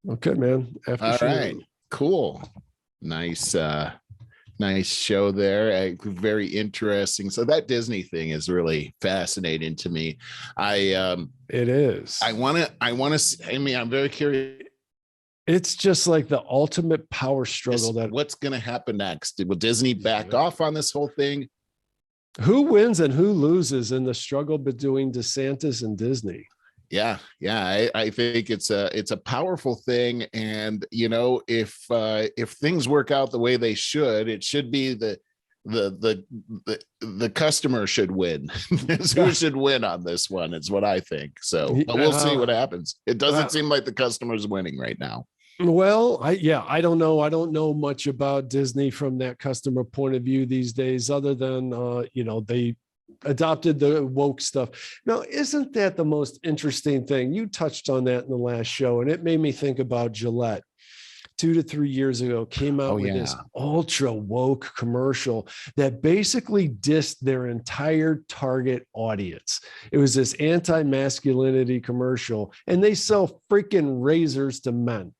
Okay, man. After All show. right, cool. Nice, nice show there. Very interesting. So that Disney thing is really fascinating to me. It is. I mean, I'm very curious. It's just like the ultimate power struggle. That what's going to happen next? Will Disney back off on this whole thing? Who wins and who loses in the struggle between DeSantis and Disney? Yeah, I think it's a powerful thing, and if things work out the way they should, it should be the customer should win. Who should win on this one is what I think. So, but we'll see what happens. It doesn't seem like the customer's winning right now. Well, I don't know. I don't know much about Disney from that customer point of view these days, other than they adopted the woke stuff. Now, isn't that the most interesting thing? You touched on that in the last show, and it made me think about Gillette. 2 to 3 years ago, came out with this ultra woke commercial that basically dissed their entire target audience. It was this anti-masculinity commercial, and they sell freaking razors to men.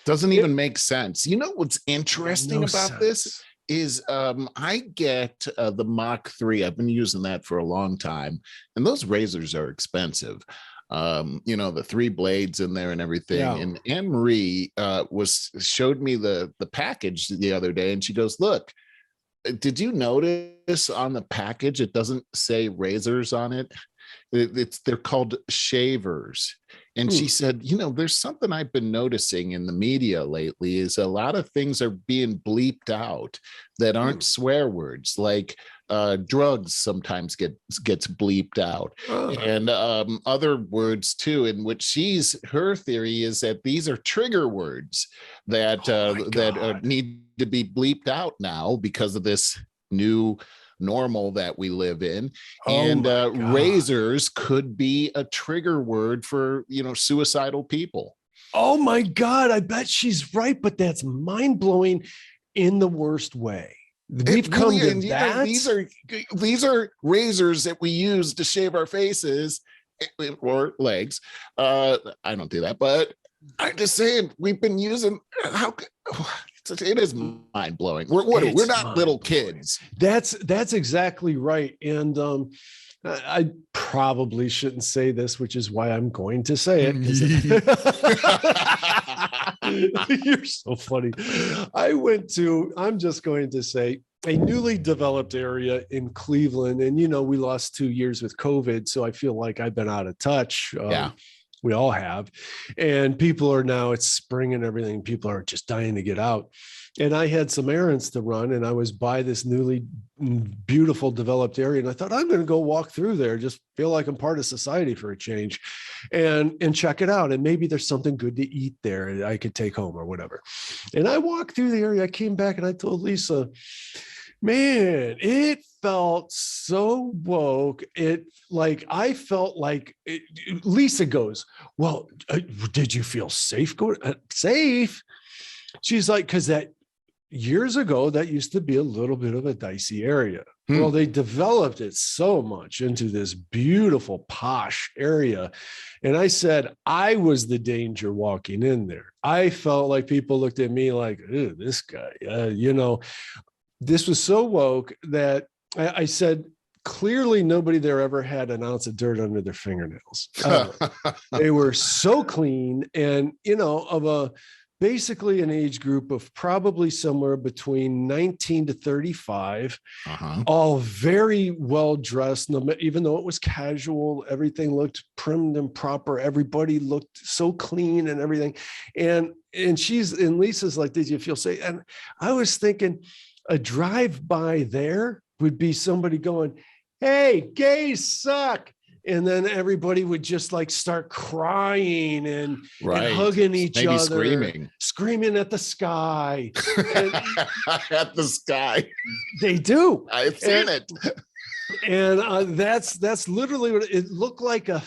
Doesn't even make sense. You know what's interesting about this is I get the Mach 3. I've been using that for a long time, and those razors are expensive. The 3 blades in there and everything. Yeah. And Anne Marie showed me the package the other day, and she goes, "Look, did you notice on the package it doesn't say razors on it? They're called shavers." And she said, there's something I've been noticing in the media lately is a lot of things are being bleeped out that aren't swear words, like drugs sometimes gets bleeped out, and other words too, in which her theory is that these are trigger words that need to be bleeped out now because of this new normal that we live in. And razors could be a trigger word for suicidal people. Oh my God, I bet she's right, but that's mind-blowing in the worst way. We've come to that. These are razors that we use to shave our faces or legs. I don't do that, but I'm just saying we've been using it is mind-blowing. We're not little kids. That's exactly right. And I probably shouldn't say this, which is why I'm going to say it. You're so funny. I'm just going to say, a newly developed area in Cleveland. And, we lost 2 years with COVID. So I feel like I've been out of touch. We all have. And people are now, it's spring and everything. People are just dying to get out. And I had some errands to run, and I was by this newly beautiful developed area. And I thought, I'm going to go walk through there, just feel like I'm part of society for a change, and check it out. And maybe there's something good to eat there I could take home or whatever. And I walked through the area. I came back and I told Lisa, man, it felt so woke. I felt like Lisa goes, well, did you feel safe going? Safe? She's like, because that years ago, that used to be a little bit of a dicey area. Well, they developed it so much into this beautiful posh area. And I said, I was the danger walking in there. I felt like people looked at me like, ew, this guy, this was so woke that I said, clearly nobody there ever had an ounce of dirt under their fingernails. They were so clean and, of basically an age group of probably somewhere between 19 to 35, all very well dressed, even though it was casual, everything looked primed and proper. Everybody looked so clean and everything. And Lisa's like, did you feel safe? And I was thinking a drive-by there would be somebody going, hey, gays suck. And then everybody would just start crying and hugging each other, screaming at the sky. At the sky. They do. I've seen it. And that's literally what it looked like. A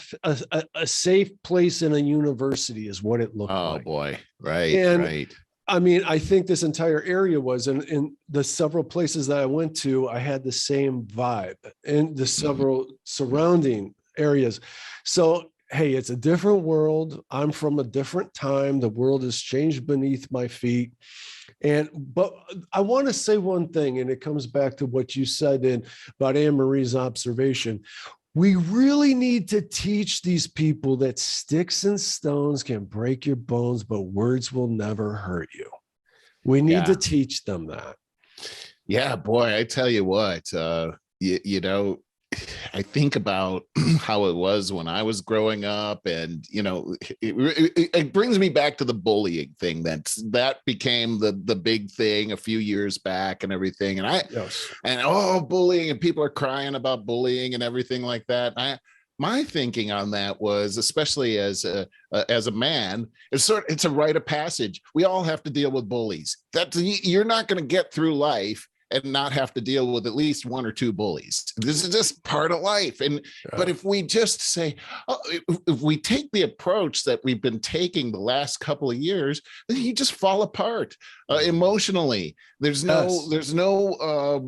safe place in a university is what it looked like. Oh boy. Right. I mean, I think this entire area was, and in the several places that I went to, I had the same vibe, and the several surrounding areas. So hey, it's a different world. I'm from a different time. The world has changed beneath my feet. But I want to say one thing, and it comes back to what you said about Anne Marie's observation. We really need to teach these people that sticks and stones can break your bones, but words will never hurt you. We need to teach them that. Yeah, boy, I tell you what, you know, I think about how it was when I was growing up, and it brings me back to the bullying thing. That became the big thing a few years back and everything. And bullying, and people are crying about bullying and everything like that. My thinking on that was, especially as a man, it's a rite of passage. We all have to deal with bullies. You're not going to get through life and not have to deal with at least one or two bullies. This is just part of life. But if we just say, if we take the approach that we've been taking the last couple of years, then you just fall apart emotionally. There's no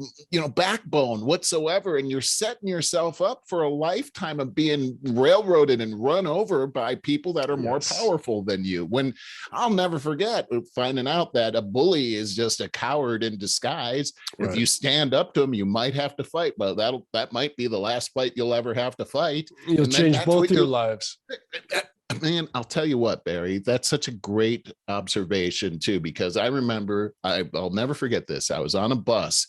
backbone whatsoever, and you're setting yourself up for a lifetime of being railroaded and run over by people that are more powerful than you. When I'll never forget finding out that a bully is just a coward in disguise. Right. If you stand up to him, you might have to fight, but that might be the last fight you'll ever have to fight. You'll change both your lives. Man, I'll tell you what, Barry, that's such a great observation too, because I remember, I'll never forget this. I was on a bus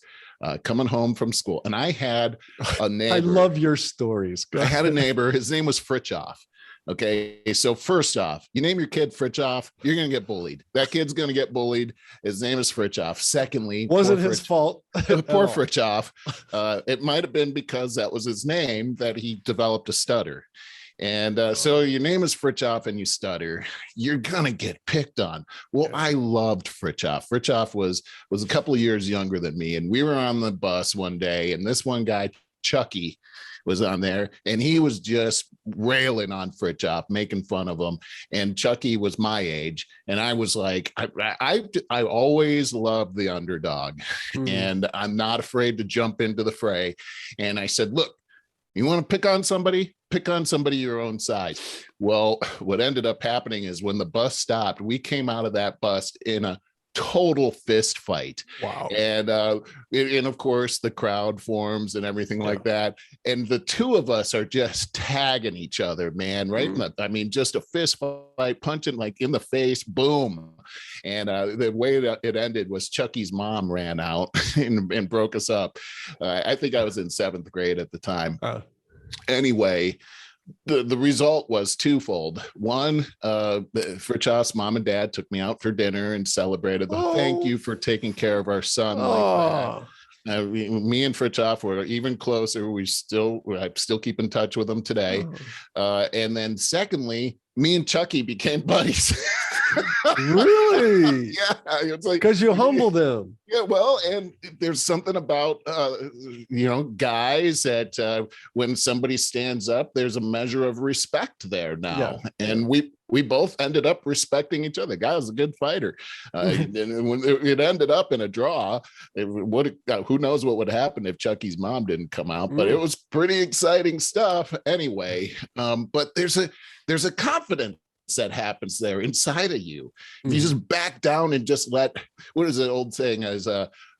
coming home from school, and I had a neighbor. I love your stories. I had a neighbor. His name was Fritjof. Okay, so first off, you name your kid Fritjof, you're going to get bullied. That kid's going to get bullied. His name is Fritjof. Secondly, wasn't his fault. Poor Fritjof. It might have been because that was his name that he developed a stutter. And so your name is Fritjof and you stutter, you're going to get picked on. Well, I loved Fritjof. Fritjof was a couple of years younger than me. And we were on the bus one day, and this one guy, Chucky, was on there, and he was just railing on Fritjof, making fun of him. And Chucky was my age, and I was like, I always loved the underdog, and I'm not afraid to jump into the fray. And I said, look, you want to pick on somebody your own size. Well, what ended up happening is when the bus stopped, we came out of that bus in a total fist fight. Wow. And of course the crowd forms and everything like that, and the two of us are just tagging each other, man, right? Just a fist fight, punching like in the face, boom. And the way that it ended was Chucky's mom ran out and broke us up. I think I was in 7th grade at the time. Anyway, the result was twofold. One, Fritjof's mom and dad took me out for dinner and celebrated them. Thank you for taking care of our son like that. Me and Fritjof were even closer. I still keep in touch with them today. And then secondly, me and Chucky became buddies. Really? Yeah, it's like because you humbled him. Yeah, well, and there's something about guys that when somebody stands up, there's a measure of respect there now, and we both ended up respecting each other. The guy was a good fighter, and when it ended up in a draw, who knows what would happen if Chucky's mom didn't come out? But it was pretty exciting stuff anyway. But there's a confidence that happens there inside of you. If you just back down and just let, what is the old saying, as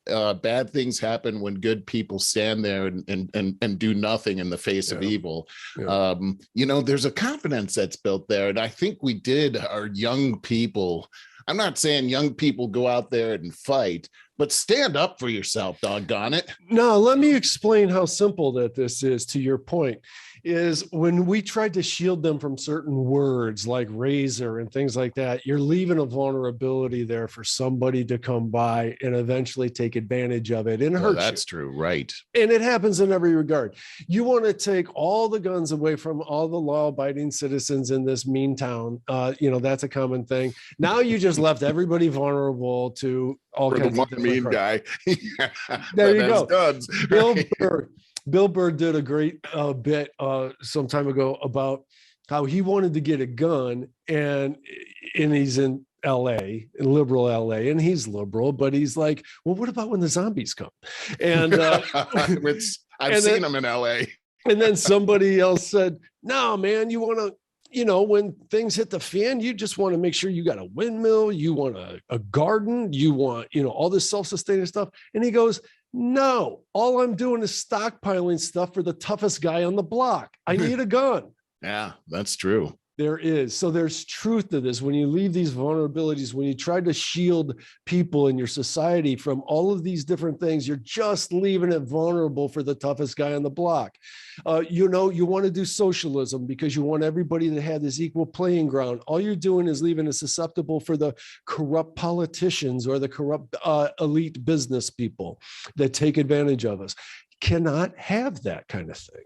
bad things happen when good people stand there and do nothing in the face of evil. There's a confidence that's built there. And I think we did our young people. I'm not saying young people go out there and fight, but stand up for yourself, doggone it. No, let me explain how simple that this is. To your point, is when we tried to shield them from certain words like razor and things like that, you're leaving a vulnerability there for somebody to come by and eventually take advantage of it and hurt you. That's true, right? And it happens in every regard. You want to take all the guns away from all the law-abiding citizens in this mean town. That's a common thing. Now you just left everybody vulnerable to all kinds of different mean guy. There you go. Guns. Bill Burr did a great bit some time ago about how he wanted to get a gun, and he's in LA, in liberal LA, and he's liberal, but he's like, well, what about when the zombies come? And I've seen them in LA. And then somebody else said, no, man, you want when things hit the fan, you just want to make sure you got a windmill, you want a garden, you want, all this self-sustaining stuff. And he goes, no, all I'm doing is stockpiling stuff for the toughest guy on the block. I need a gun. Yeah, that's true. There is. So there's truth to this. When you leave these vulnerabilities, when you try to shield people in your society from all of these different things, you're just leaving it vulnerable for the toughest guy on the block. You want to do socialism because you want everybody to have this equal playing ground. All you're doing is leaving it susceptible for the corrupt politicians or the corrupt elite business people that take advantage of us. Cannot have that kind of thing.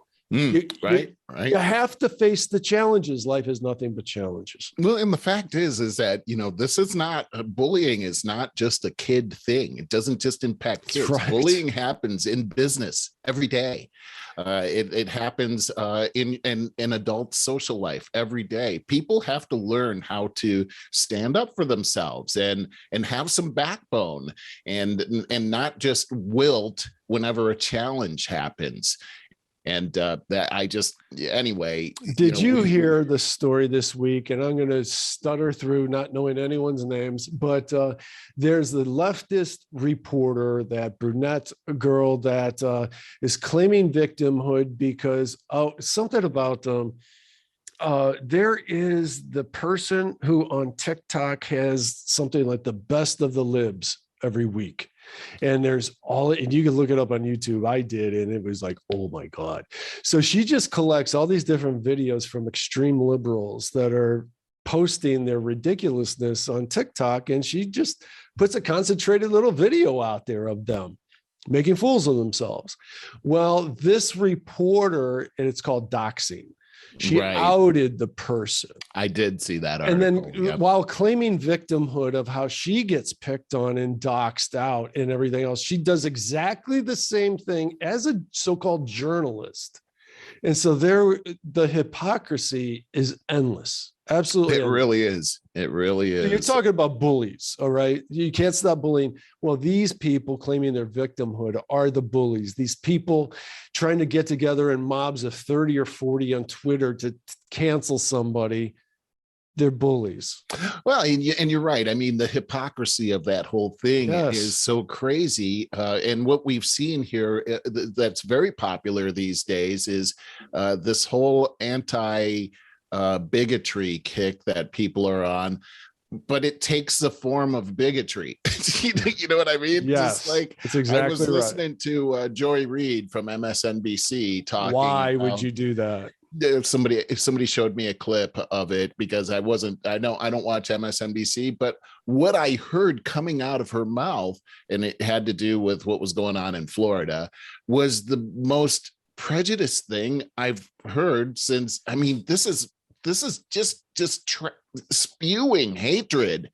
Right. You have to face the challenges. Life is nothing but challenges. Well, and the fact is that, this is not, bullying is not just a kid thing. It doesn't just impact kids. Right. Bullying happens in business every day. It happens in adult social life every day. People have to learn how to stand up for themselves and have some backbone and not just wilt whenever a challenge happens. And anyway. Did you hear the story this week? And I'm going to stutter through not knowing anyone's names, but there's the leftist reporter, that brunette girl that is claiming victimhood because something about there is the person who on TikTok has something like the best of the libs every week. And and you can look it up on YouTube. I did. And it was like, oh my God. So she just collects all these different videos from extreme liberals that are posting their ridiculousness on TikTok. And she just puts a concentrated little video out there of them making fools of themselves. Well, this reporter, and it's called doxing. She outed the person. I did see that article. And then while claiming victimhood of how she gets picked on and doxed out and everything else, she does exactly the same thing as a so-called journalist. And so the hypocrisy is endless. Absolutely. It really is. It really is. You're talking about bullies, all right? You can't stop bullying. Well, these people claiming their victimhood are the bullies. These people trying to get together in mobs of 30 or 40 on Twitter to cancel somebody. They're bullies. Well, and you're right. I mean, the hypocrisy of that whole thing is so crazy. And what we've seen here that's very popular these days is this whole bigotry kick that people are on, but it takes the form of bigotry. You know what I mean? Yes, just like it's exactly I was listening to Joy Reid from MSNBC talking. Why would you do that? If somebody showed me a clip of it, because I don't watch MSNBC, but what I heard coming out of her mouth, and it had to do with what was going on in Florida, was the most prejudiced thing I've heard since. I mean, this is just spewing hatred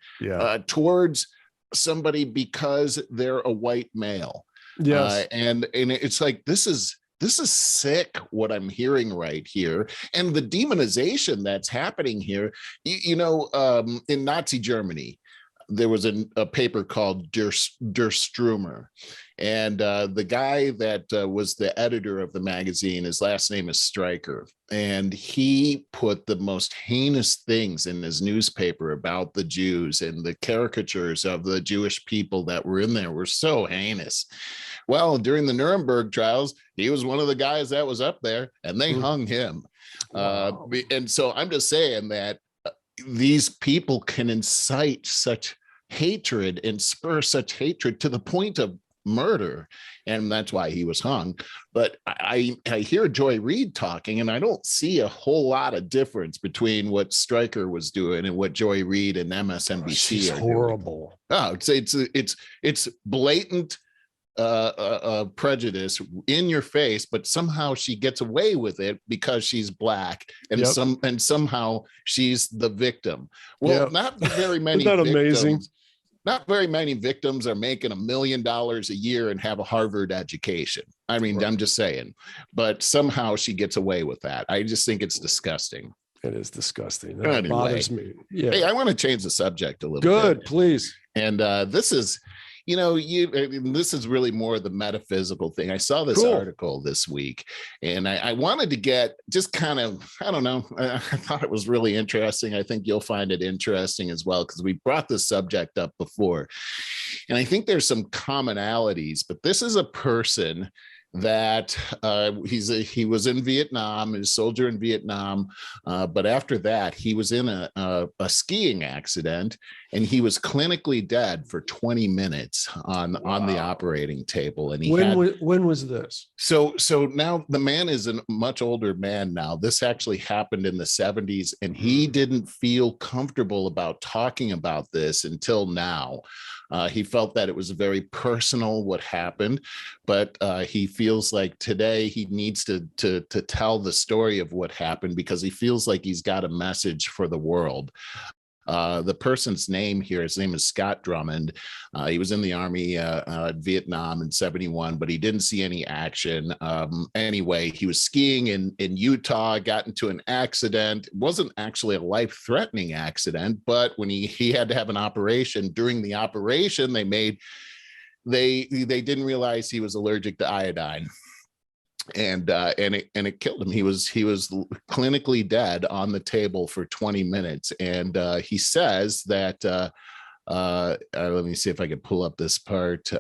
towards somebody because they're a white male. Yes. And it's like, this is sick what I'm hearing right here. And the demonization that's happening here, in Nazi Germany, there was a paper called Der Stürmer. And the guy that was the editor of the magazine, his last name is Stryker. And he put the most heinous things in his newspaper about the Jews, and the caricatures of the Jewish people that were in there were so heinous. Well, during the Nuremberg trials, he was one of the guys that was up there, and they hung him. Wow. And so I'm just saying that these people can incite such hatred and spur such hatred to the point of murder, and that's why he was hung. But I hear Joy Reid talking, and I don't see a whole lot of difference between what Stryker was doing and what Joy Reid and MSNBC She's are horrible. Doing. It's blatant prejudice in your face, but somehow she gets away with it because she's black, and somehow she's the victim. Well, not very many. Isn't that amazing? Not very many victims are making $1 million a year and have a Harvard education. I mean, right. I'm just saying, but somehow she gets away with that. I just think it's disgusting. It is disgusting. That bothers me. Yeah. Hey, I want to change the subject a little bit. Good, please. And this is, this is really more the metaphysical thing. I saw this Cool. article this week, and I wanted to get just kind of, I don't know, I thought it was really interesting. I think you'll find it interesting as well, because we brought this subject up before. And I think there's some commonalities, but this is a person that he was in Vietnam, a soldier in Vietnam, but after that he was in a skiing accident, and he was clinically dead for 20 minutes on the operating table. And when was this? So now the man is a much older man now. This actually happened in the 70s, and he didn't feel comfortable about talking about this until now. He felt that it was very personal what happened, but he feels like today he needs to tell the story of what happened, because he feels like he's got a message for the world. The person's name here, his name is Scott Drummond. He was in the Army Vietnam in 71, but he didn't see any action. Anyway, he was skiing in Utah, got into an accident. It wasn't actually a life-threatening accident, but when he had to have an operation, during the operation, they didn't realize he was allergic to iodine. And it killed him. He was clinically dead on the table for 20 minutes. And he says that let me see if I can pull up this part, he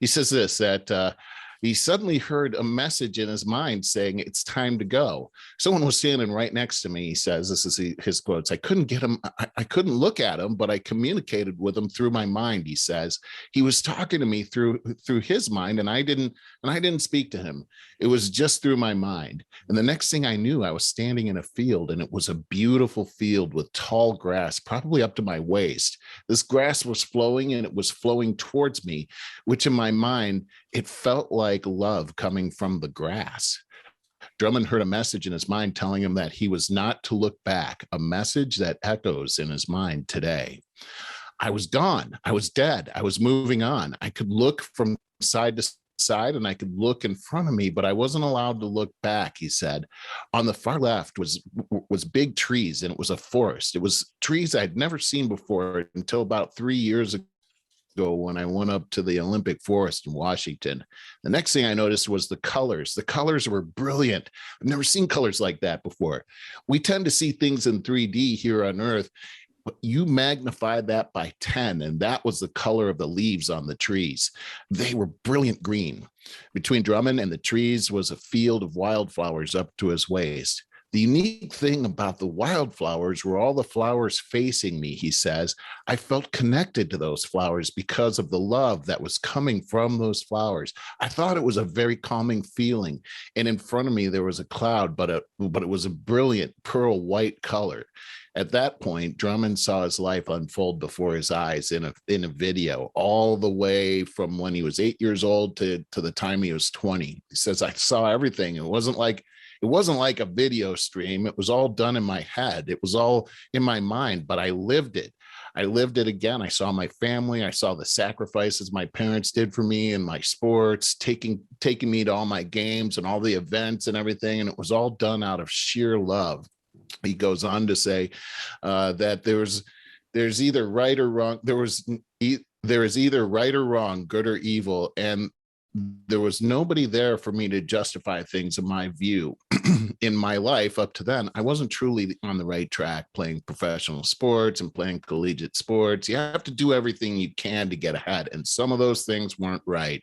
says this, that he suddenly heard a message in his mind saying, "It's time to go." Someone was standing right next to me. He says, this is his quotes, "I couldn't get him. I couldn't look at him, but I communicated with him through my mind." He says he was talking to me through his mind, and I didn't speak to him. It was just through my mind. And the next thing I knew, I was standing in a field, and it was a beautiful field with tall grass, probably up to my waist. This grass was flowing, and it was flowing towards me, which in my mind, it felt like love coming from the grass. Drummond heard a message in his mind telling him that he was not to look back, a message that echoes in his mind today. I was gone. I was dead. I was moving on. I could look from side to side, and I could look in front of me, but I wasn't allowed to look back, he said. On the far left was big trees, and it was a forest. It was trees I'd never seen before until about 3 years ago, when I went up to the Olympic Forest in Washington. The next thing I noticed was the colors. The colors were brilliant. I've never seen colors like that before. We tend to see things in 3D here on Earth, but you magnified that by 10, and that was the color of the leaves on the trees. They were brilliant green. Between Drummond and the trees was a field of wildflowers up to his waist. The unique thing about the wildflowers were all the flowers facing me, he says. I felt connected to those flowers because of the love that was coming from those flowers. I thought it was a very calming feeling. And in front of me, there was a cloud, but it was a brilliant pearl white color. At that point, Drummond saw his life unfold before his eyes in a video, all the way from when he was 8 years old to the time he was 20. He says, I saw everything. It wasn't like a video stream. It was all done in my head. It was all in my mind, but I lived it. I lived it again. I saw my family. I saw the sacrifices my parents did for me in my sports, taking me to all my games and all the events and everything. And it was all done out of sheer love. He goes on to say that there's either right or wrong. There is either right or wrong, good or evil. And there was nobody there for me to justify things in my view. In my life up to then, I wasn't truly on the right track playing professional sports and playing collegiate sports. You have to do everything you can to get ahead. And some of those things weren't right.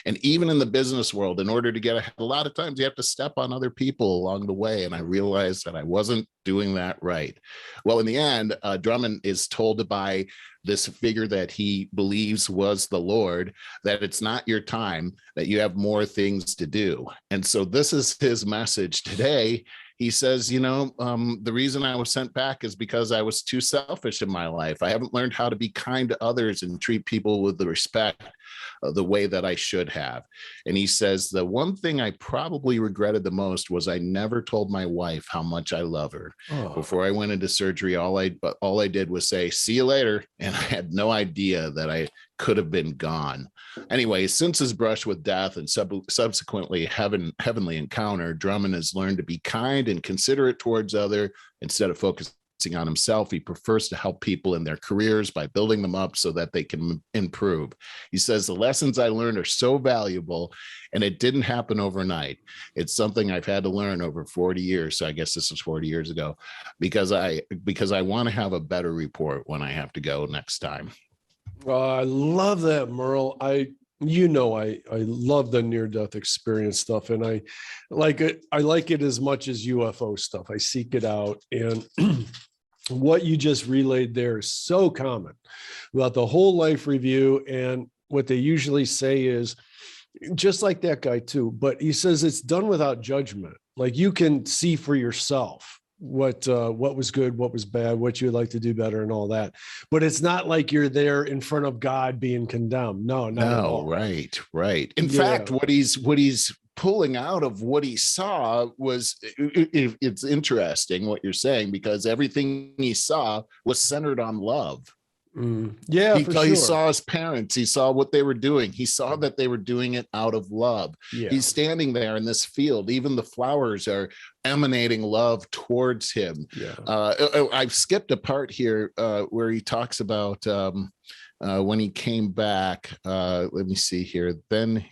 And even in the business world, in order to get ahead, a lot of times you have to step on other people along the way. And I realized that I wasn't doing that right. Well, in the end, Drummond is told by this figure that he believes was the Lord, that it's not your time, that you have more things to do. And so this is his message today. He says, the reason I was sent back is because I was too selfish in my life. I haven't learned how to be kind to others and treat people with the respect the way that I should have. And he says, the one thing I probably regretted the most was I never told my wife how much I love her. Oh. Before I went into surgery, all I did was say, see you later. And I had no idea that I could have been gone. Anyway, since his brush with death and subsequently heavenly encounter, Drummond has learned to be kind and considerate towards other instead of focusing on himself. He prefers to help people in their careers by building them up so that they can improve. He says, the lessons I learned are so valuable, and it didn't happen overnight. It's something I've had to learn over 40 years. So I guess this was 40 years ago, because I want to have a better report when I have to go next time. I love that, Merle. I love the near-death experience stuff, and I like it. I like it as much as UFO stuff. I seek it out, and what you just relayed there is so common about the whole life review. And what they usually say is, just like that guy too, but he says it's done without judgment. Like, you can see for yourself what was good, what was bad, what you'd like to do better, and all that. But it's not like you're there in front of God being condemned. No, not at all. Right. In fact, what he's pulling out of what he saw was, it's interesting what you're saying, because everything he saw was centered on love. Yeah, he saw his parents. He saw what they were doing. He saw that they were doing it out of love. Yeah. He's standing there in this field. Even the flowers are emanating love towards him. Yeah. I've skipped a part here where he talks about when he came back. Let me see here. Then,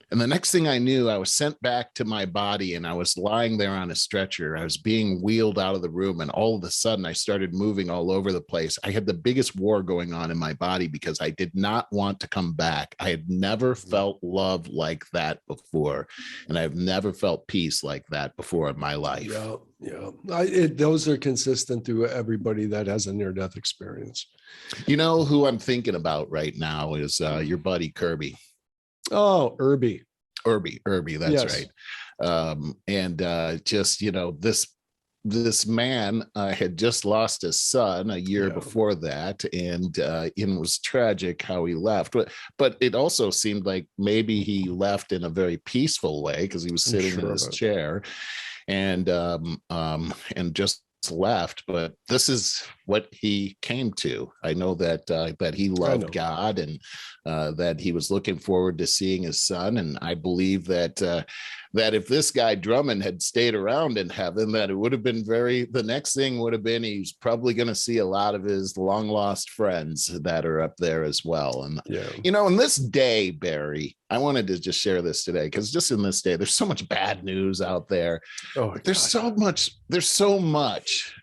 and the next thing I knew, I was sent back to my body, and I was lying there on a stretcher. I was being wheeled out of the room, and all of a sudden I started moving all over the place. I had the biggest war going on in my body because I did not want to come back. I had never felt love like that before, and I've never felt peace like that before in my life. Yeah. Those are consistent through everybody that has a near-death experience. You know who I'm thinking about right now is your buddy Kirby. Oh, Irby, that's yes. Right. And just, this man had just lost his son a year before that, and it was tragic how he left. But it also seemed like maybe he left in a very peaceful way, because he was sitting in his chair and just left. But this is what he came to. I know that he loved God, and that he was looking forward to seeing his son. And I believe that if this guy Drummond had stayed around in heaven, that it would have been the next thing would have been, he's probably going to see a lot of his long lost friends that are up there as well. And in this day, Barry, I wanted to just share this today, because just in this day, there's so much bad news out there. There's so much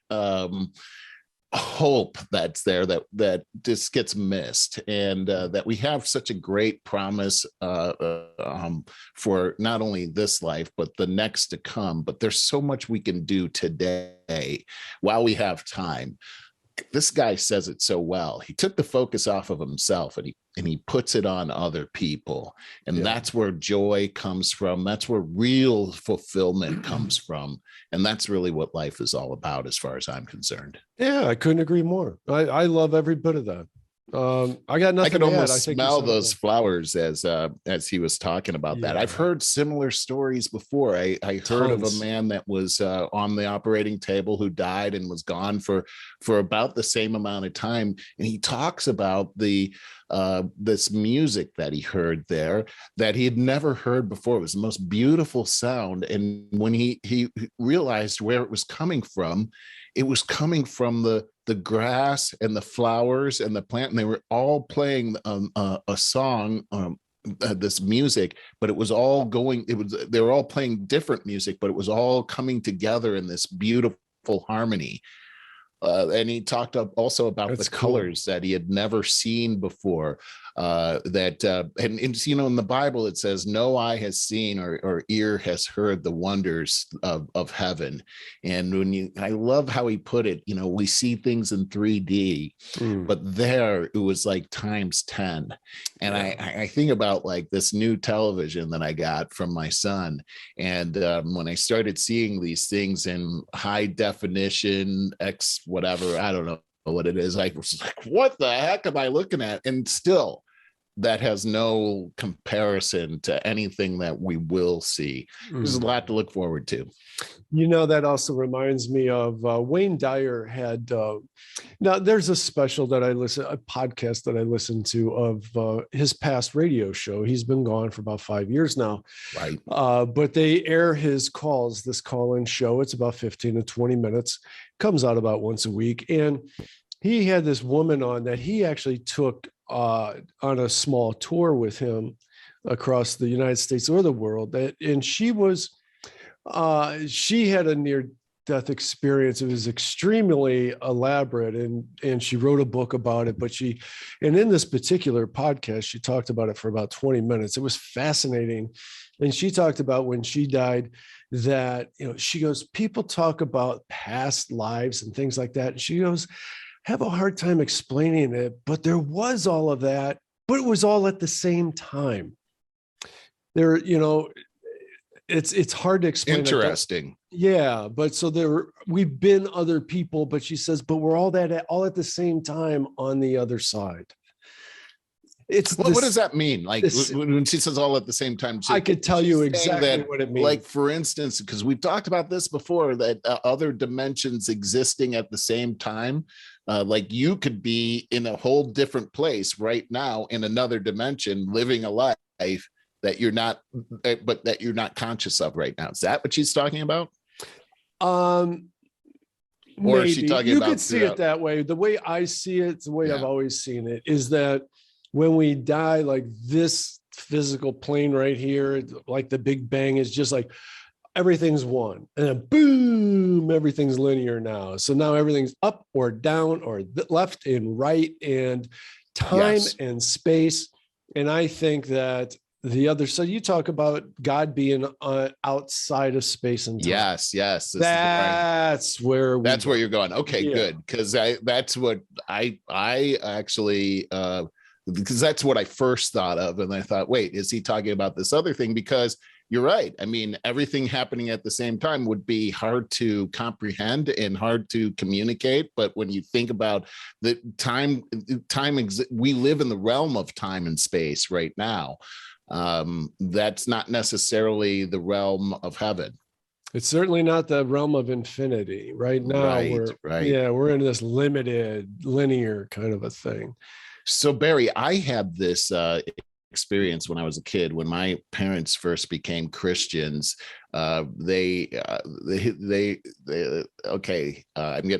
hope that's there that just gets missed, and that we have such a great promise for not only this life but the next to come. But there's so much we can do today while we have time. This guy says it so well. He took the focus off of himself, and he puts it on other people. And that's where joy comes from. That's where real fulfillment comes from. And that's really what life is all about, as far as I'm concerned. Yeah, I couldn't agree more. I love every bit of that. I got nothing. I could almost smell those flowers as he was talking about that. I've heard similar stories before. I heard of a man that was on the operating table who died and was gone for about the same amount of time. And he talks about this music that he heard there that he had never heard before. It was the most beautiful sound. And when he realized where it was coming from, it was coming from the grass and the flowers and the plant, and they were all playing a song, this music, but it was all they were all playing different music, but it was all coming together in this beautiful harmony. And he talked also about the colors that he had never seen before. And in the Bible, it says, no eye has seen or ear has heard the wonders of heaven. And I love how he put it, we see things in 3D, but there it was like times 10. And I think about like this new television that I got from my son. And when I started seeing these things in high definition, whatever, I don't know what it is. I was like, what the heck am I looking at? And still, that has no comparison to anything that we will see. There's a lot to look forward to. That also reminds me of Wayne Dyer had, now there's a special that a podcast that I listen to of his past radio show. He's been gone for about 5 years now. Right. But they air his calls, this call-in show. It's about 15 to 20 minutes, comes out about once a week. And he had this woman on that he actually took on a small tour with him across the United States or the world. And she had a near-death experience. It was extremely elaborate, and she wrote a book about it. And in this particular podcast, she talked about it for about 20 minutes. It was fascinating. And she talked about when she died that, she goes, people talk about past lives and things like that. And she goes, have a hard time explaining it, but there was all of that, but it was all at the same time. It's hard to explain. Interesting. Yeah, but so we've been other people, but she says, but we're all at the same time on the other side. What does that mean? Like when she says all at the same time, I could tell you exactly what it means. Like, for instance, because we've talked about this before, that other dimensions existing at the same time. Like you could be in a whole different place right now in another dimension, living a life that you're not conscious of right now. Is that what she's talking about? Or is she talking about? You could see it that way. The way I see it, the way I've always seen it, is that when we die, like this physical plane right here, like the Big Bang is just like everything's one, and then boom, everything's linear now. So now everything's up or down or left and right, and time and space. And I think that so you talk about God being outside of space and time. Yes. That's where you're going. Okay, good. Because that's what I actually, because that's what I first thought of. And I thought, wait, is he talking about this other thing? Because you're right. I mean, everything happening at the same time would be hard to comprehend and hard to communicate. But when you think about the time, we live in the realm of time and space right now. That's not necessarily the realm of heaven. It's certainly not the realm of infinity right now. We're in this limited linear kind of a thing. So Barry, I had this experience when I was a kid. When my parents first became Christians, I'm getting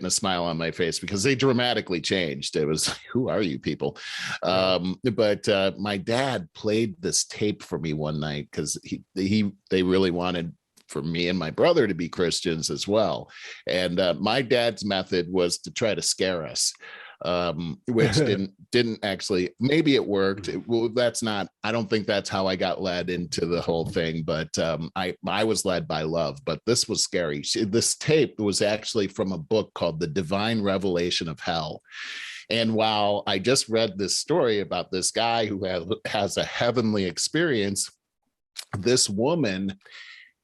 a smile on my face because they dramatically changed. It was, who are you people? But my dad played this tape for me one night because they really wanted for me and my brother to be Christians as well. And my dad's method was to try to scare us. Which didn't actually, maybe it worked. I don't think that's how I got led into the whole thing, but I was led by love, but this was scary. This tape was actually from a book called The Divine Revelation of Hell. And while I just read this story about this guy who has a heavenly experience, this woman,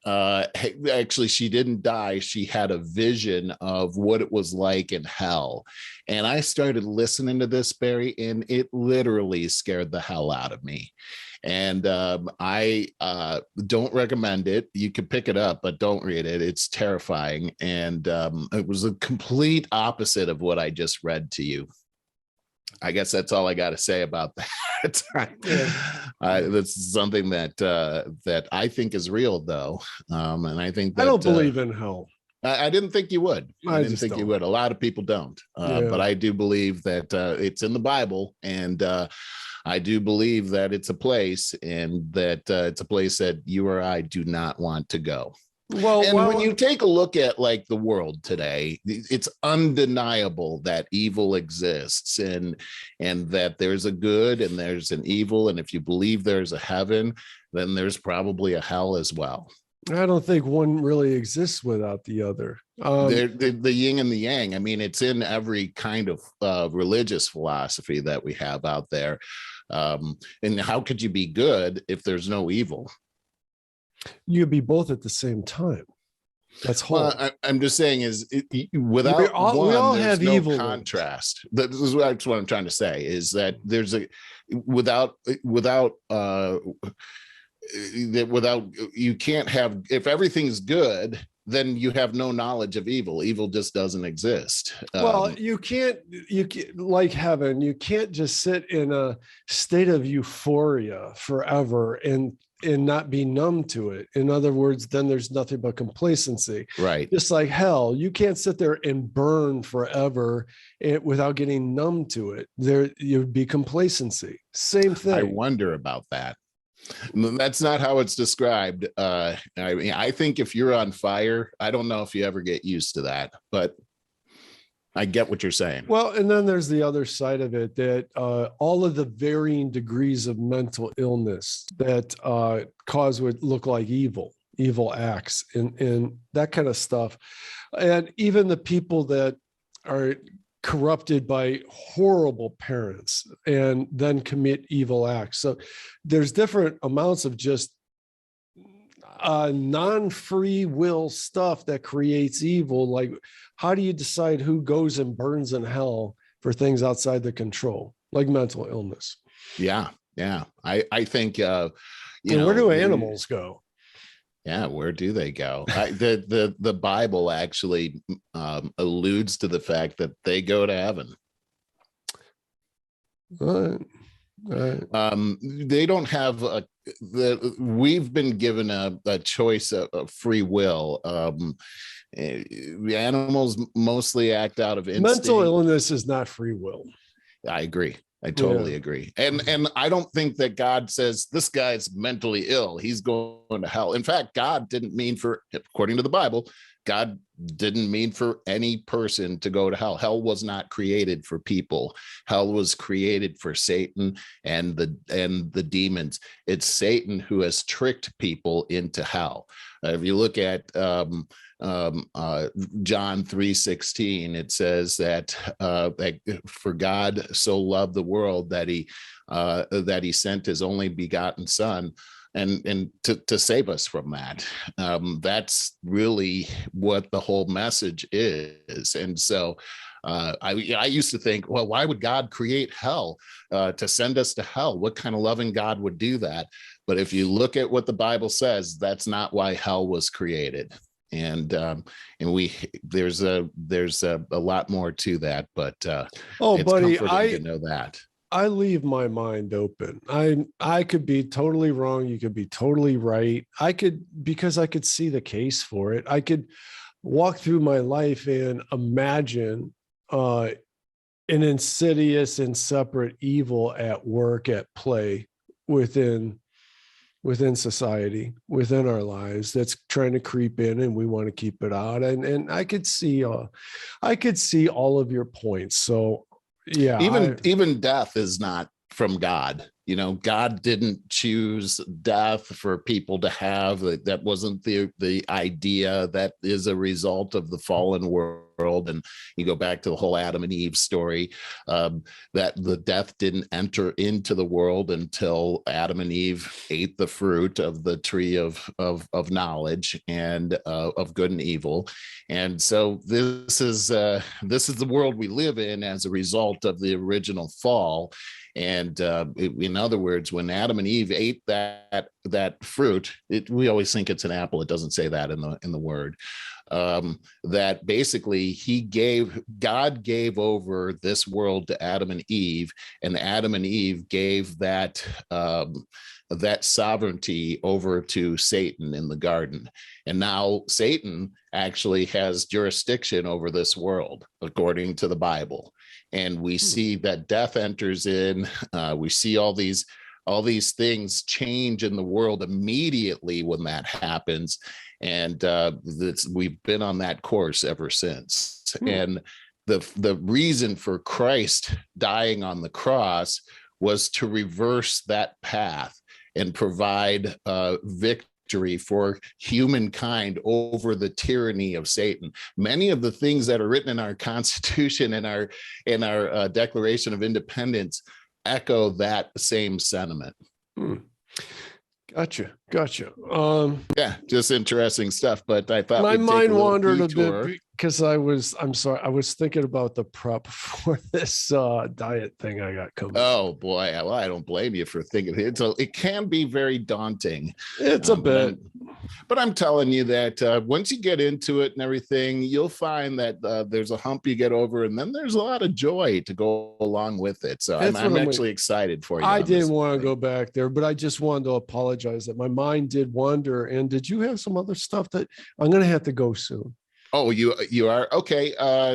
actually, she didn't die. She had a vision of what it was like in hell. And I started listening to this, Barry, and it literally scared the hell out of me. And I don't recommend it. You can pick it up, but don't read it. It's terrifying. And it was a complete opposite of what I just read to you. I guess that's all I got to say about that. That's something that I think is real, though, and I think that, I don't believe in hell. I didn't think you would. I didn't think you would. A lot of people don't, but I do believe that it's in the Bible, and I do believe that it's a place, and that it's a place that you or I do not want to go. When you take a look at like the world today, it's undeniable that evil exists, and that there's a good and there's an evil. And if you believe there's a heaven, then there's probably a hell as well. I don't think one really exists without the other. The yin and the yang. I mean, it's in every kind of religious philosophy that we have out there. And how could you be good if there's no evil? You'd be both at the same time. That's whole. Well, I'm just saying without we all there's have no evil contrast. That's what I'm trying to say, is that there's without you can't have, if everything's good, then you have no knowledge of evil. Evil just doesn't exist. Well, you can't, like heaven, you can't just sit in a state of euphoria forever and not be numb to it. In other words, then there's nothing but complacency. Right. Just like hell, you can't sit there and burn forever without getting numb to it. There, you'd be complacency. Same thing. I wonder about that. That's not how it's described. I mean, I think if you're on fire, I don't know if you ever get used to that, but I get what you're saying. Well, and then there's the other side of it, that all of the varying degrees of mental illness that cause what look like evil acts and that kind of stuff. And even the people that are corrupted by horrible parents and then commit evil acts. So there's different amounts of just non-free will stuff that creates evil. Like, how do you decide who goes and burns in hell for things outside the control, like mental illness? Yeah. I think where do animals go? Yeah, where do they go? The Bible actually alludes to the fact that they go to heaven. They don't have we've been given a choice of free will. The animals mostly act out of instinct. Mental illness is not free will. I agree. I totally agree. And I don't think that God says this guy's mentally ill, he's going to hell. In fact, God didn't mean according to the Bible, God didn't mean for any person to go to hell. Hell was not created for people. Hell was created for Satan and the demons. It's Satan who has tricked people into hell. If you look at John 3:16, it says that for God so loved the world that he sent his only begotten Son, and to save us from that. That's really what the whole message is. And so I used to think, well, why would God create hell to send us to hell? What kind of loving God would do that? But if you look at what the Bible says, that's not why hell was created. And there's a lot more to that, but it's buddy, comforting to know that. I leave my mind open. I could be totally wrong. You could be totally right. Because I could see the case for it. I could walk through my life and imagine an insidious and separate evil at work, at play within society, within our lives, that's trying to creep in, and we want to keep it out. And I could see all of your points. So yeah, even death is not from God. God didn't choose death for people to have. That wasn't the idea. That is a result of the fallen world. And you go back to the whole Adam and Eve story, that the death didn't enter into the world until Adam and Eve ate the fruit of the tree of knowledge and of good and evil. And so this is the world we live in as a result of the original fall. And in other words, when Adam and Eve ate that fruit, we always think it's an apple. It doesn't say that in the word. That basically God gave over this world to Adam and Eve, and Adam and Eve gave that sovereignty over to Satan in the garden. And now Satan actually has jurisdiction over this world, according to the Bible. And we see that death enters in. We see all these things change in the world immediately when that happens. And we've been on that course ever since. And the reason for Christ dying on the cross was to reverse that path and provide victory for humankind over the tyranny of Satan. Many of the things that are written in our Constitution and our Declaration of Independence echo that same sentiment. Gotcha. Gotcha. Yeah, just interesting stuff. But I thought My we'd take mind a little wandered detour. a bit because I'm sorry, I was thinking about the prep for this diet thing I got coming. Oh boy, well, I don't blame you for thinking it can be very daunting. It's a bit. But I'm telling you that once you get into it and everything, you'll find that there's a hump you get over, and then there's a lot of joy to go along with it. So I'm actually excited for you. I didn't want to go back there, but I just wanted to apologize that my mind did wander. And did you have some other stuff that I'm going to have to go soon? Oh, you are okay.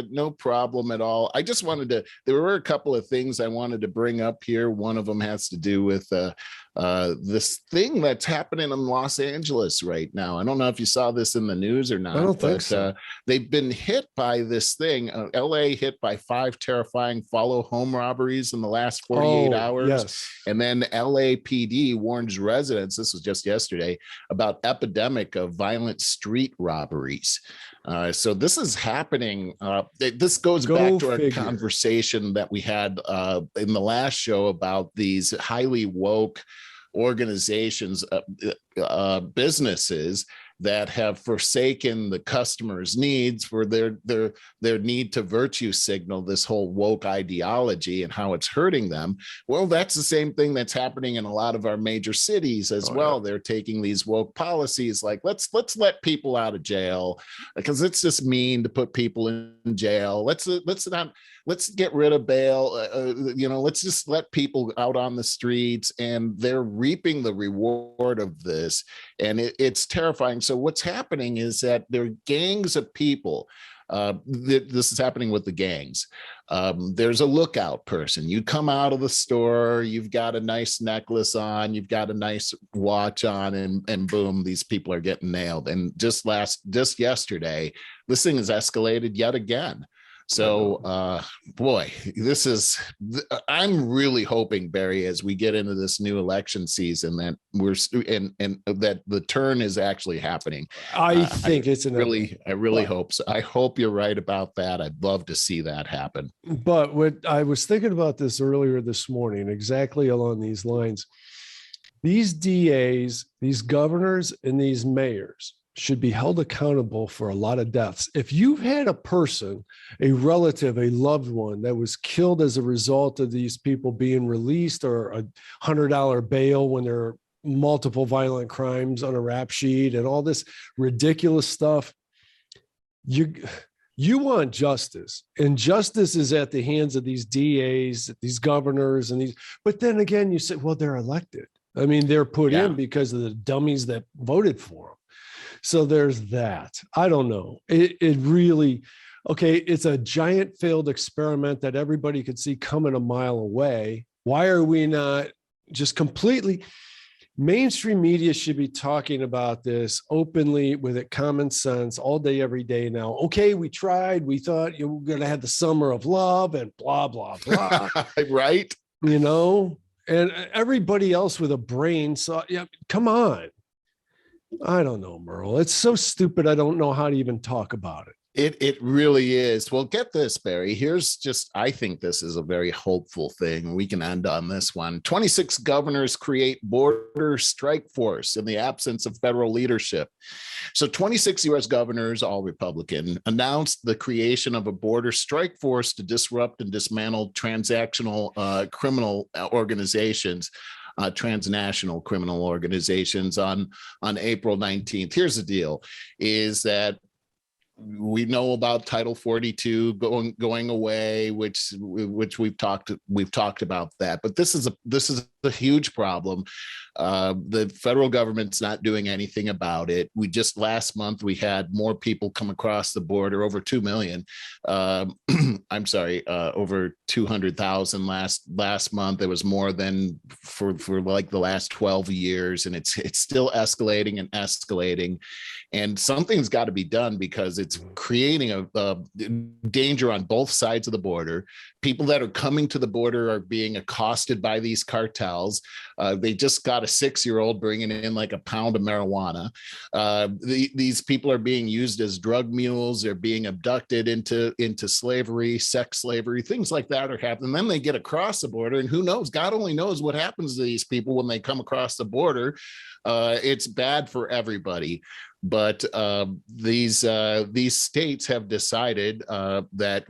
No problem at all. I just wanted to. There were a couple of things I wanted to bring up here. One of them has to do with this thing that's happening in Los Angeles right now. I don't know if you saw this in the news or not. I don't think so. They've been hit by this thing. LA hit by 5 terrifying follow home robberies in the last 48 hours. Yes. And then LAPD warns residents, this was just yesterday, about epidemic of violent street robberies. So this is happening. This goes back to our conversation that we had in the last show about these highly woke organizations, businesses that have forsaken the customer's needs for their need to virtue signal this whole woke ideology and how it's hurting them. Well, that's the same thing that's happening in a lot of our major cities as well. Yeah. They're taking these woke policies like let's let people out of jail because it's just mean to put people in jail. Let's get rid of bail. Let's just let people out on the streets, and they're reaping the reward of this. And it's terrifying. So what's happening is that there are gangs of people. This is happening with the gangs. There's a lookout person. You come out of the store, you've got a nice necklace on, you've got a nice watch on, and boom, these people are getting nailed. And just yesterday, this thing has escalated yet again. So, boy, I'm really hoping, Barry, as we get into this new election season, that and that the turn is actually happening. I think it's I really hope so. I hope you're right about that. I'd love to see that happen. But what I was thinking about this earlier this morning, exactly along these lines, these DAs, these governors, and these mayors should be held accountable for a lot of deaths. If you've had a person, a relative, a loved one that was killed as a result of these people being released or $100 bail when there are multiple violent crimes on a rap sheet and all this ridiculous stuff, you want justice, and justice is at the hands of these DAs, these governors, and these. But then again, you say, well, they're elected. I mean, they're put in because of the dummies that voted for them. So there's that. I don't know. It really, it's a giant failed experiment that everybody could see coming a mile away. Why are we not just completely, mainstream media should be talking about this openly with it, common sense all day, every day now. Okay, we tried. We thought you were going to have the summer of love and blah, blah, blah. Right. And everybody else with a brain saw, come on. I don't know, Merle. It's so stupid. I don't know how to even talk about it. It really is. Well, get this, Barry. I think this is a very hopeful thing. We can end on this one. 26 governors create border strike force in the absence of federal leadership. So 26 U.S. governors, all Republican, announced the creation of a border strike force to disrupt and dismantle transactional criminal organizations. Transnational criminal organizations on April 19th. Here's the deal, is that we know about Title 42 going away, which we've talked about that, but this is a huge problem. The federal government's not doing anything about it. Last month we had more people come across the border, over 2 million. Over 200,000 last month. It was more than for like the last 12 years, and it's still escalating and escalating. And something's got to be done because it's creating a danger on both sides of the border. People that are coming to the border are being accosted by these cartels. They just got a 6-year-old bringing in like a pound of marijuana. These people are being used as drug mules. They're being abducted into slavery, sex slavery, things like that are happening. Then they get across the border, and who knows? God only knows what happens to these people when they come across the border. It's bad for everybody. But these states have decided that,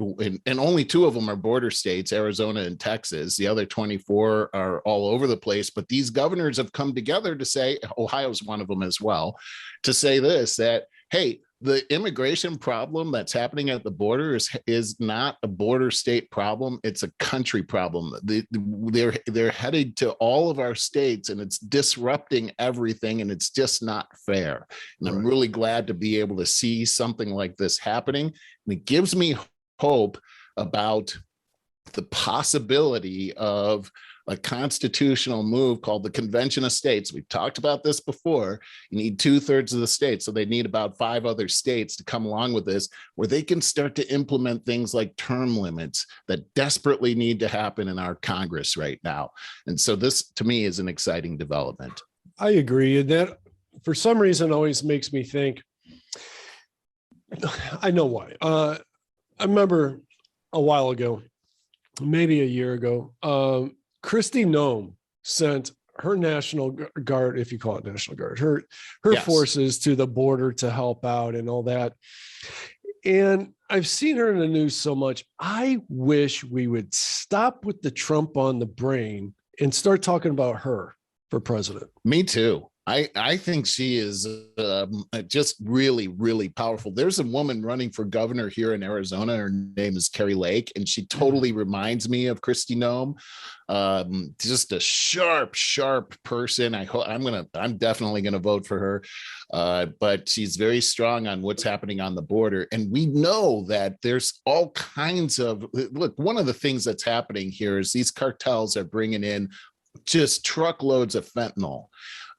and only 2 of them are border states, Arizona and Texas. The other 24 are all over the place. But these governors have come together to say, Ohio's one of them as well, to say this, that, hey, the immigration problem that's happening at the border is not a border state problem. It's a country problem. They're headed to all of our states, and it's disrupting everything, and it's just not fair. And I'm really glad to be able to see something like this happening. And it gives me hope about the possibility of a constitutional move called the Convention of States. We've talked about this before. You need 2/3 of the states. So they need about 5 other states to come along with this, where they can start to implement things like term limits that desperately need to happen in our Congress right now. And so this, to me, is an exciting development. I agree. And that, for some reason, always makes me think, I know why. I remember a while ago, maybe a year ago, Kristi Noem sent her National Guard, if you call it National Guard, her yes, forces to the border to help out and all that. And I've seen her in the news so much. I wish we would stop with the Trump on the brain and start talking about her for president. Me too. I think she is just really, really powerful. There's a woman running for governor here in Arizona. Her name is Carrie Lake, and she totally reminds me of Kristi Noem. Just a sharp person. I'm definitely gonna vote for her. But she's very strong on what's happening on the border, and we know that there's all kinds of look. One of the things that's happening here is these cartels are bringing in just truckloads of fentanyl.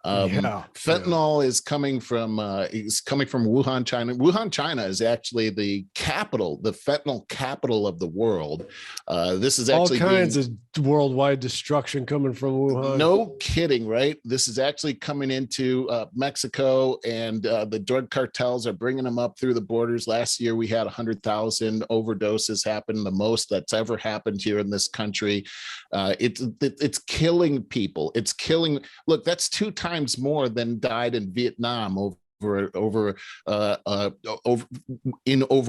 Fentanyl is coming from Wuhan, China. Wuhan, China is actually the capital, the fentanyl capital of the world. This is actually all kinds of worldwide destruction coming from Wuhan. No kidding, right? This is actually coming into Mexico, and the drug cartels are bringing them up through the borders. Last year, we had 100,000 overdoses happen, the most that's ever happened here in this country. It's killing people. It's killing. Look, that's 2 times more than died in Vietnam over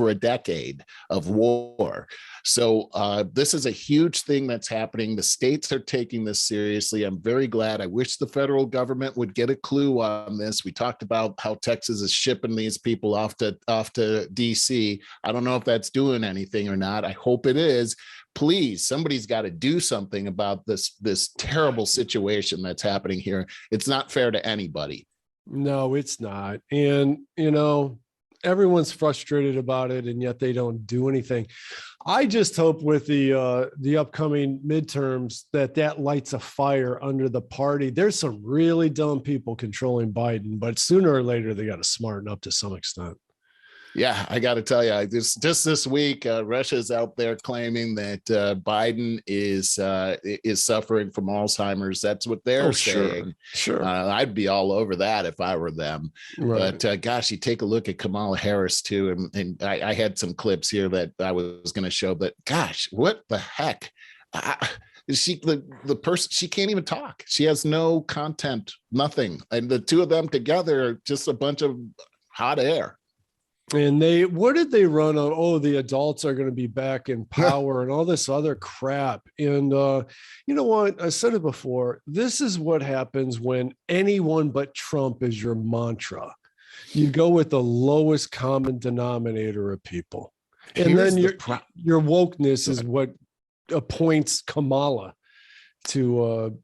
a decade of war. So this is a huge thing that's happening. The states are taking this seriously. I'm very glad. I wish the federal government would get a clue on this. We talked about how Texas is shipping these people off to DC. I don't know if that's doing anything or not. I hope it is. Please, somebody's got to do something about this terrible situation that's happening here. It's not fair to anybody. No, it's not. And, everyone's frustrated about it, and yet they don't do anything. I just hope with the upcoming midterms that lights a fire under the party. There's some really dumb people controlling Biden, but sooner or later, they got to smarten up to some extent. Yeah, I got to tell you, just this week, Russia's out there claiming that Biden is suffering from Alzheimer's. That's what they're saying. Sure. I'd be all over that if I were them. Right. But gosh, you take a look at Kamala Harris too, and I had some clips here that I was going to show. But gosh, what the heck? The person, she can't even talk. She has no content, nothing. And the 2 of them together are just a bunch of hot air. And what did they run on? Oh, the adults are going to be back in power and all this other crap. And you know what? I said it before. This is what happens when anyone but Trump is your mantra. You go with the lowest common denominator of people. And then your wokeness is what appoints Kamala to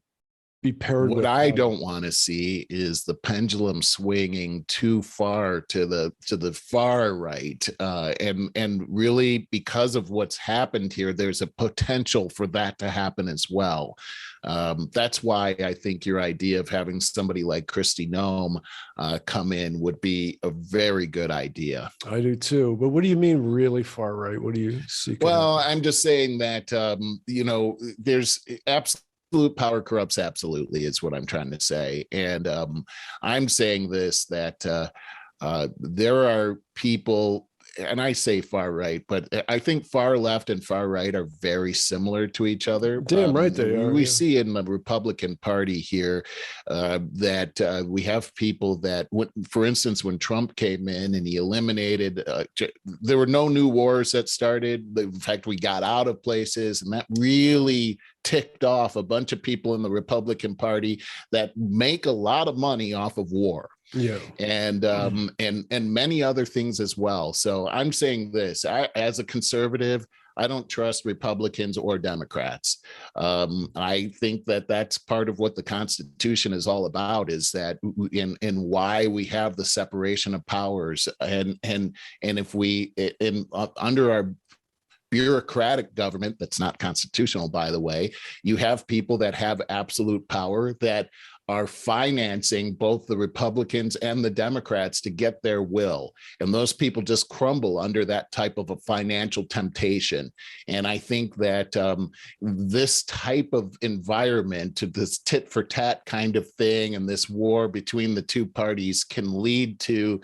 be paired what with I them. don't want to see is the pendulum swinging too far to the far right, and really, because of what's happened here, there's a potential for that to happen as well. That's why I think your idea of having somebody like Kristi Noem come in would be a very good idea. I do too. But what do you mean really far right? What do you see? Well, I'm just saying that, there's absolute power corrupts absolutely, is what I'm trying to say. And I'm saying this, that there are people, and I say far right, but I think far left and far right are very similar to each other. Damn right they are. We see in the Republican Party here that we have people that, for instance, when Trump came in and he eliminated, there were no new wars that started. In fact, we got out of places, and that really ticked off a bunch of people in the Republican Party that make a lot of money off of war. Yeah. And many other things as well. So I'm saying this, as a conservative, I don't trust Republicans or Democrats. I think that that's part of what the Constitution is all about, is that in why we have the separation of powers, and if we under our bureaucratic government that's not constitutional, by the way, you have people that have absolute power that are financing both the Republicans and the Democrats to get their will. And those people just crumble under that type of a financial temptation. And I think that this type of environment, this tit for tat kind of thing, and this war between the two parties can lead to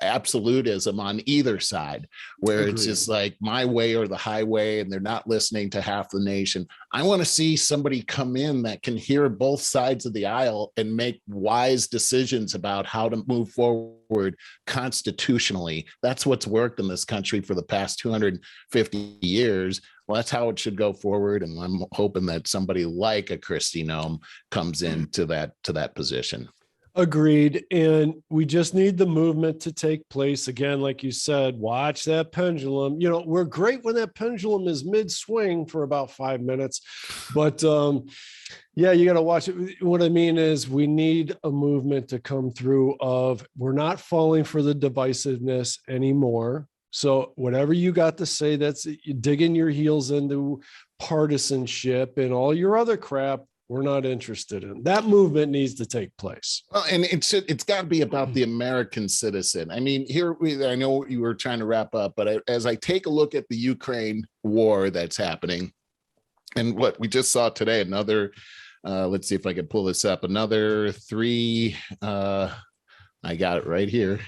absolutism on either side, where It's just like my way or the highway, and they're not listening to half the nation. I want to see somebody come in that can hear both sides of the aisle and make wise decisions about how to move forward constitutionally. That's what's worked in this country for the past 250 years. Well, that's how it should go forward. And I'm hoping that somebody like a Kristi Noem comes into that position. Agreed. And we just need the movement to take place. Again, like you said, watch that pendulum. We're great when that pendulum is mid-swing for about 5 minutes. But yeah, you got to watch it. What I mean is we need a movement to come through of, we're not falling for the divisiveness anymore. So whatever you got to say, that's digging your heels into partisanship and all your other crap, we're not interested in. That movement needs to take place. Well, and it's got to be about the American citizen. I mean, I know you were trying to wrap up, but as I take a look at the Ukraine war that's happening, and what we just saw today, another, let's see if I can pull this up, another three, I got it right here,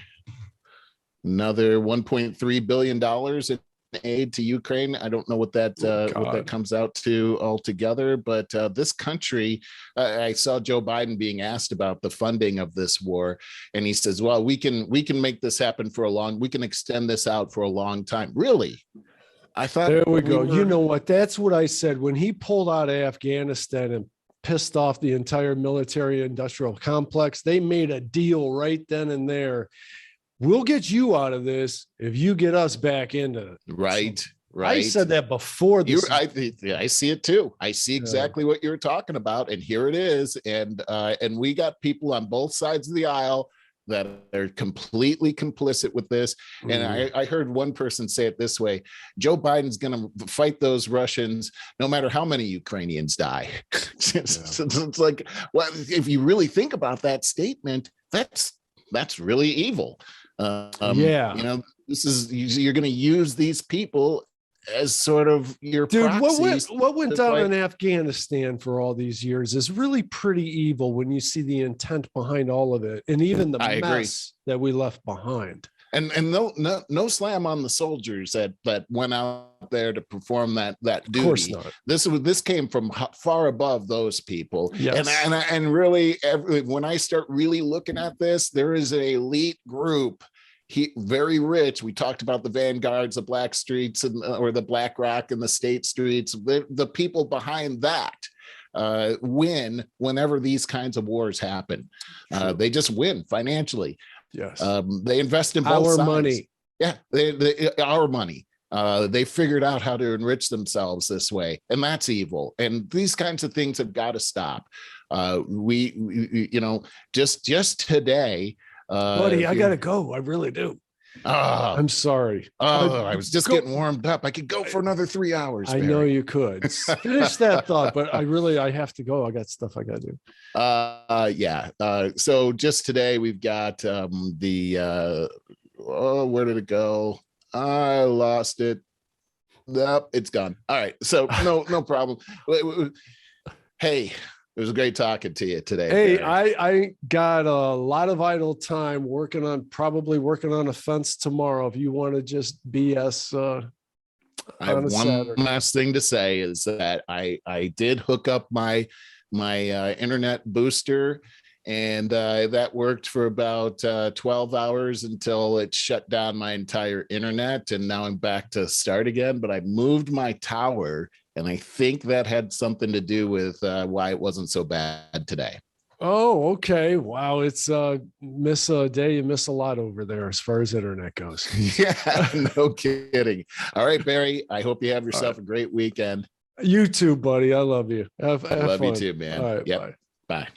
another $1.3 billion in aid to Ukraine. I don't know what that comes out to altogether, but this country, I saw Joe Biden being asked about the funding of this war, and he says, well, we can make this happen we can extend this out for a long time. Really? I thought, there we go. You know what? That's what I said when he pulled out of Afghanistan and pissed off the entire military industrial complex. They made a deal right then and there. We'll get you out of this if you get us back into it. Right. I said that before this. I see it too. I see exactly what you're talking about, and here it is. And we got people on both sides of the aisle that are completely complicit with this. And I heard one person say it this way: Joe Biden's going to fight those Russians no matter how many Ukrainians die. It's like, well, if you really think about that statement, that's really evil. This is, you're going to use these people as sort of your proxies. What went down in Afghanistan for all these years is really pretty evil when you see the intent behind all of it, and even the mess that we left behind. And no slam on the soldiers that went out there to perform that duty. Of course not. This came from far above those people. Yes. And really, when I start really looking at this, there is an elite group. Very rich. We talked about the Vanguards, the Black Streets, or the BlackRock and the State Streets. The people behind that win whenever these kinds of wars happen. They just win financially. Yes. They invest in both sides. Money. Yeah, our money. They figured out how to enrich themselves this way, and that's evil. And these kinds of things have got to stop. We just today, buddy, I gotta go. I really do. I'm sorry. I was just getting warmed up. I could go for another 3 hours. I know you could finish that thought, but I have to go. I got stuff I got to do. So just today we've got where did it go? I lost it. Nope, it's gone. All right. So no problem. Hey, it was great talking to you today. Hey, Barry. I got a lot of idle time probably working on a fence tomorrow. If you want to just BS I have one Saturday. last thing to say is that I did hook up my internet booster, and that worked for about 12 hours until it shut down my entire internet, and now I'm back to start again. But I moved my tower, and I think that had something to do with why it wasn't so bad today. Oh, okay. Wow. It's miss a day. You miss a lot over there as far as internet goes. Yeah, no kidding. All right, Barry, I hope you have yourself a great weekend. You too, buddy. I love you. I love you too, man. All right, yep. Bye.